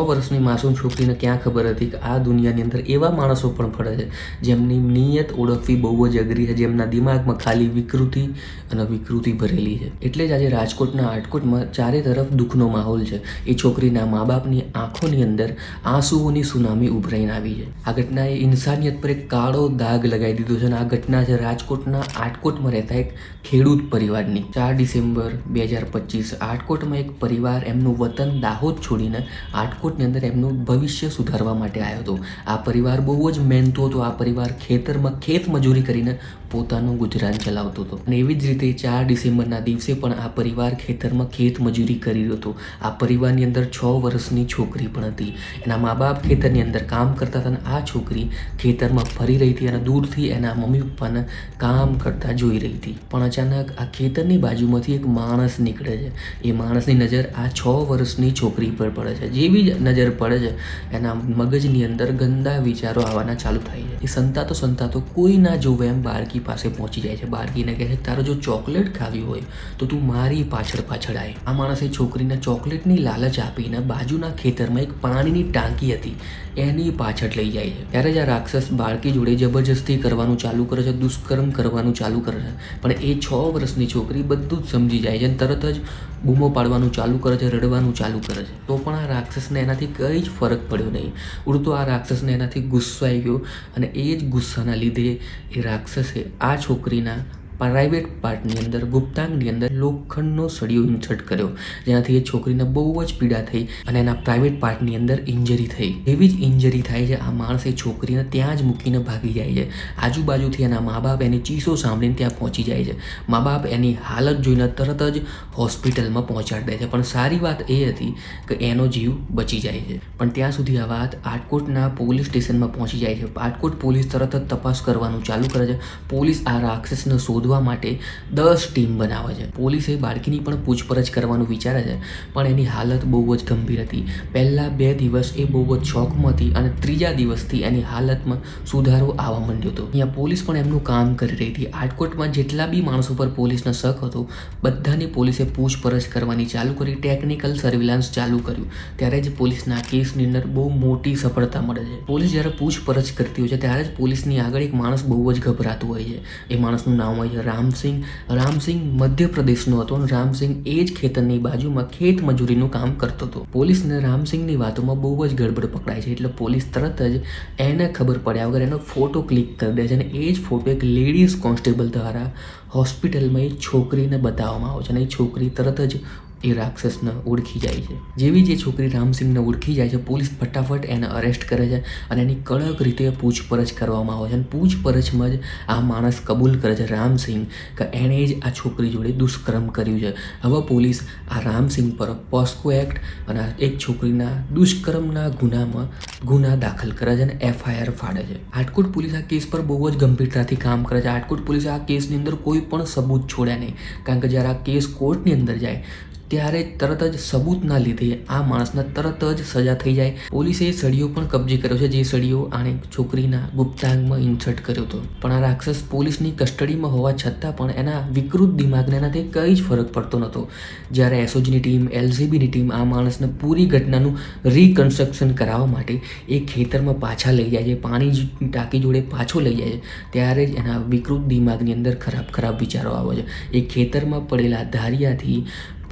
વર્ષની માસૂમ છોકરીને ક્યાં ખબર હતી કે આ દુનિયાની અંદર એવા માણસો પણ ફરે છે જેમની નિયત ઓળખવી બહુ જ અઘરી છે, જેમના દિમાગમાં ખાલી વિકૃતિ અને વિકૃતિ ભરેલી છે. એટલે જ આજે રાજકોટના આટકોટમાં ચારે તરફ દુઃખનો માહોલ છે. એ છોકરીના મા બાપની આંખોની અંદર આંસુઓની સુનામી ઉભરાઈને આવી છે. આ ઘટનાએ ઇન્સાનિયત પર એક કાળો દાગ લગાવી દીધો છે અને આ ઘટના છે રાજકોટના આટકોટમાં રહેતા એક ખેડૂત પરિવારની. 4 ડિસેમ્બર 2025 આટકોટમાં એક પરિવાર એમનું વતન દાહોદ છોડીને આટકોટની અંદર એમનું ભવિષ્ય સુધારવા માટે આવ્યો હતો. આ પરિવાર બહુ જ મહેનતુ હતો. આ પરિવાર ખેતરમાં ખેત મજૂરી કરીને પોતાનું ગુજરાન ચલાવતો હતો અને એવી જ રીતે 4 ડિસેમ્બરના દિવસે પણ આ પરિવાર ખેતરમાં ખેત મજૂરી કરી રહ્યો હતો. આ પરિવારની અંદર 6 વર્ષની છોકરી પણ હતી. એના મા બાપ ખેતરની અંદર કામ કરતા હતા અને આ છોકરી ખેતરમાં ફરી રહી હતી અને દૂરથી એના મમ્મી પપ્પાને કામ કરતા જોઈ રહી હતી. પણ અચાનક આ ખેતરની બાજુમાંથી એક માણસ નીકળે છે. એ માણસની નજર આ 6 વર્ષની છોકરી પર પડે છે. જેવી જ નજર પડે છે એના મગજની અંદર ગંદા વિચારો આવવાના ચાલુ થાય છે. એ સંતાતો કોઈ ના જોવે એમ બાળકી પાસે પહોંચી જાય છે. બાળકીને કહે છે તારો જો ચોકલેટ ખાવી હોય તો તું મારી પાછળ આય. આ માણસે છોકરીને ચોકલેટની લાલચ આપીને બાજુના ખેતરમાં એક પાણીની ટાંકી હતી એની પાછળ લઈ જાય છે. ત્યારે જ આ રાક્ષસ બાળકી જોડે જબરજસ્તી કરવાનું ચાલુ કરે છે, દુષ્કર્મ કરવાનું ચાલુ કરે છે. પણ એ 6 વર્ષની છોકરી બધું જ સમજી જાય છે અને તરત જ બૂમો પાડવાનું ચાલુ કરે છે, રડવાનું ચાલુ કરે છે. તો પણ આ રાક્ષસને એનાથી કંઈ જ ફરક પડ્યો નહીં. ઉલટો આ રાક્ષસને એનાથી ગુસ્સો આવી ગયો અને એ જ ગુસ્સાના લીધે એ રાક્ષસે આ છોકરીના પ્રાઇવેટ પાર્ટની અંદર ગુપ્તાંગની અંદર લોખંડનો સળિયો ઇન્સર્ટ કર્યો, જેનાથી એ છોકરીને બહુ જ પીડા થઈ અને એના પ્રાઇવેટ પાર્ટની અંદર ઇન્જરી થઈ. એવી જ ઇન્જરી થાય છે આ માણસ એ છોકરીને ત્યાં જ મૂકીને ભાગી જાય છે. આજુબાજુથી એના મા બાપ એની ચીસો સાંભળીને ત્યાં પહોંચી જાય છે. મા બાપ એની હાલત જોઈને તરત જ હોસ્પિટલમાં પહોંચાડી દે છે. પણ સારી વાત એ હતી કે એનો જીવ બચી જાય છે. પણ ત્યાં સુધી આ વાત આટકોટના પોલીસ સ્ટેશનમાં પહોંચી જાય છે. આટકોટ પોલીસ તરત જ તપાસ કરવાનું ચાલુ કરે છે. પોલીસ આ રાક્ષસને શોધવા માટે 10 ટીમ બનાવે છે. પોલીસે બાળકીની પણ પૂછપરછ કરવાનું વિચારે છે પણ એની હાલત બહુ જ ગંભીર હતી. પહેલા 2 દિવસ એ બહુ જ શોકમાં હતી અને ત્રીજા દિવસથી એની હાલતમાં સુધારો આવવા માંડ્યો હતો. અહીંયા પોલીસ પણ એમનું કામ કરી રહી હતી. આટકોટમાં જેટલા બી માણસો પર પોલીસનો શક હતો બધાની પોલીસે પૂછપરછ કરવાની ચાલુ કરી, ટેકનિકલ સર્વેલન્સ ચાલુ કર્યું. ત્યારે જ પોલીસના કેસની અંદર બહુ મોટી સફળતા મળે છે. પોલીસ જ્યારે પૂછપરછ કરતી હોય છે ત્યારે જ પોલીસની આગળ એક માણસ બહુ જ ગભરાતું હોય છે. એ માણસનું નામ હોય છે રામસિંહ. રામસિંહ મધ્યપ્રદેશનો હતો અને રામસિંહ એ જ ખેતરની બાજુમાં ખેત મજૂરીનું કામ કરતો હતો. પોલીસને રામસિંહની વાતોમાં બહુ જ ગડબડ પકડાય છે એટલે પોલીસ તરત જ એને ખબર પડ્યા વગર એનો ફોટો ક્લિક કરી દે છે અને એ જ ફોટો એક લેડીઝ કોન્સ્ટેબલ દ્વારા હોસ્પિટલમાં એ છોકરીને બતાવવામાં આવે છે અને એ છોકરી તરત જ એ રાક્ષસને ઓળખી જાય છે. જેવી જે છોકરી રામસિંહને ઓળખી જાય છે પોલીસ ફટાફટ એને અરેસ્ટ કરે છે અને એની કડક રીતે પૂછપરછ કરવામાં આવે છે અને પૂછપરછમાં જ આ માણસ કબૂલ કરે છે રામસિંહ કે એણે જ આ છોકરી જોડે દુષ્કર્મ કર્યું છે. હવે પોલીસ આ રામસિંહ પર પોસ્કો એક્ટ અને એક છોકરીના દુષ્કર્મના ગુના દાખલ કરે છે અને FIR ફાડે છે. આટકોટ પોલીસ આ કેસ પર બહુ જ ગંભીરતાથી કામ કરે છે. આટકોટ પોલીસે આ કેસની અંદર કોઈ પણ સબૂત છોડ્યા નહીં, કારણ કે જ્યારે આ કેસ કોર્ટની અંદર જાય ત્યારે તરત જ સબૂતના લીધે આ માણસને તરત જ સજા થઈ જાય. પોલીસે સળિયો પણ કબજે કર્યો છે, જે સળિયો આણે છોકરીના ગુપ્તાંગમાં ઇન્સર્ટ કર્યો હતો. પણ આ રાક્ષસ પોલીસની કસ્ટડીમાં હોવા છતાં પણ એના વિકૃત દિમાગને એનાથી કંઈ જ ફરક પડતો નહોતો. જ્યારે SOGની ટીમ, LCBની ટીમ આ માણસને પૂરી ઘટનાનું રિકન્સ્ટ્રક્શન કરાવવા માટે એ ખેતરમાં પાછા લઈ જાય છે, પાણી ટાંકી જોડે પાછો લઈ જાય છે, ત્યારે જ એના વિકૃત દિમાગની અંદર ખરાબ વિચારો આવે છે. એ ખેતરમાં પડેલા ધારિયાથી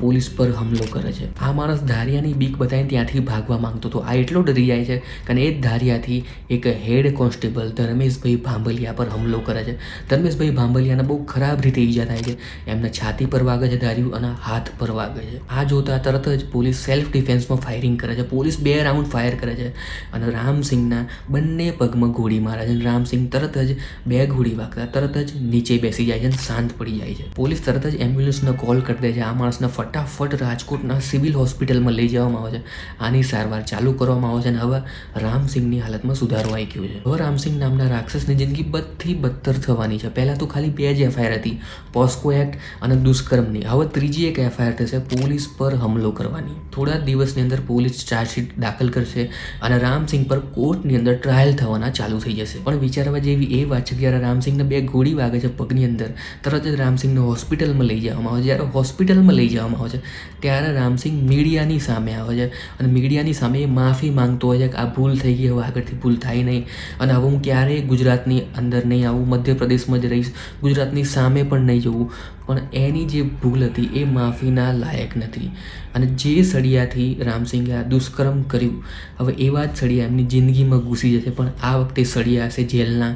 પોલીસ પર હુમલો કરે છે. આ માણસ ધારિયાની બીક બતાવીને ત્યાંથી ભાગવા માંગતો હતો. આ એટલો ડરી જાય છે કે એ જ ધારિયાથી એક હેડ કોન્સ્ટેબલ ધર્મેશભાઈ ભાંભલિયા પર હુમલો કરે છે. ધર્મેશભાઈ ભાંભલિયાને બહુ ખરાબ રીતે ઈજા થાય છે. એમને છાતી પર વાગે છે ધાર્યું અને હાથ પર વાગે છે. આ જોતા તરત જ પોલીસ સેલ્ફ ડિફેન્સમાં ફાયરિંગ કરે છે. પોલીસ 2 રાઉન્ડ ફાયર કરે છે અને રામસિંહના બંને પગમાં ગોળી મારે છે. રામસિંહ તરત જ 2 ગોળી વાગતા તરત જ નીચે બેસી જાય છે અને શાંત પડી જાય છે. પોલીસ તરત જ એમ્બ્યુલન્સનો કોલ કરી દે છે. આ માણસને ફટાફટ રાજકોટના સિવિલ હોસ્પિટલમાં લઈ જવામાં આવે છે. આની સારવાર ચાલુ કરવામાં આવે છે અને હવે રામસિંહની હાલતમાં સુધારો આવી ગયો છે. હવે રામસિંહ નામના રાક્ષસની જિંદગી બદથી બદતર થવાની છે. પહેલાં તો ખાલી 2 જ FIR હતી, પોસ્કો એક્ટ અને દુષ્કર્મની. હવે ત્રીજી એક FIR થશે, પોલીસ પર હુમલો કરવાની. થોડા દિવસની અંદર પોલીસ ચાર્જશીટ દાખલ કરશે અને રામસિંહ પર કોર્ટની અંદર ટ્રાયલ થવાના ચાલુ થઈ જશે. પણ વિચારવા જેવી એ વાત છે કે જ્યારે રામસિંહને 2 ગોળી વાગે છે પગની અંદર, તરત જ રામસિંહને હોસ્પિટલમાં લઈ જવામાં આવે છે. જ્યારે હોસ્પિટલમાં લઈ જવામાં કરવામાં આવે છે ત્યારે રામસિંગ મીડિયાની સામે આવે છે અને મીડિયાની સામે એ માફી માંગતો હોય છે કે આ ભૂલ થઈ ગઈ, હવે આગળથી ભૂલ થાય નહીં અને હવે હું ક્યારેય ગુજરાતની અંદર નહીં આવું, મધ્યપ્રદેશમાં જ રહીશ, ગુજરાતની સામે પણ નહીં જવું. પણ એની જે ભૂલ હતી એ માફીના લાયક નથી અને જે સળિયાથી રામસિંગે આ દુષ્કર્મ કર્યું હવે એવા જ સળિયા એમની જિંદગીમાં ઘૂસી જશે, પણ આ વખતે સળિયા હશે જેલના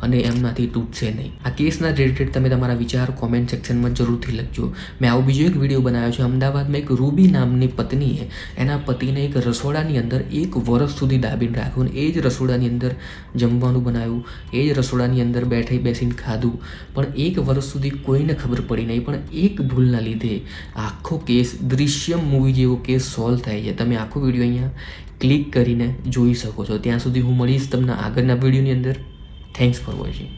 અને એમનાથી તૂટશે નહીં. આ કેસના રિલેટેડ તમે તમારા વિચાર કોમેન્ટ સેક્શનમાં જરૂરથી લખજો. મેં આવો બીજો એક વિડીયો બનાવ્યો છે. અમદાવાદમાં એક રૂબી નામની પત્નીએ એના પતિને એક રસોડાની અંદર 1 વર્ષ સુધી દાબીને રાખ્યું અને એ જ રસોડાની અંદર જમવાનું બનાવ્યું, એ જ રસોડાની અંદર બેસીને ખાધું, પણ 1 વર્ષ સુધી કોઈને ખબર પડી નહીં. પણ એક ભૂલના લીધે આખો કેસ દૃશ્યમ મૂવી જેવો કેસ સોલ્વ થાય છે. તમે આખો વિડીયો અહીંયા ક્લિક કરીને જોઈ શકો છો. ત્યાં સુધી હું મળીશ તમને આગળના વિડીયોની અંદર. Thanks for watching.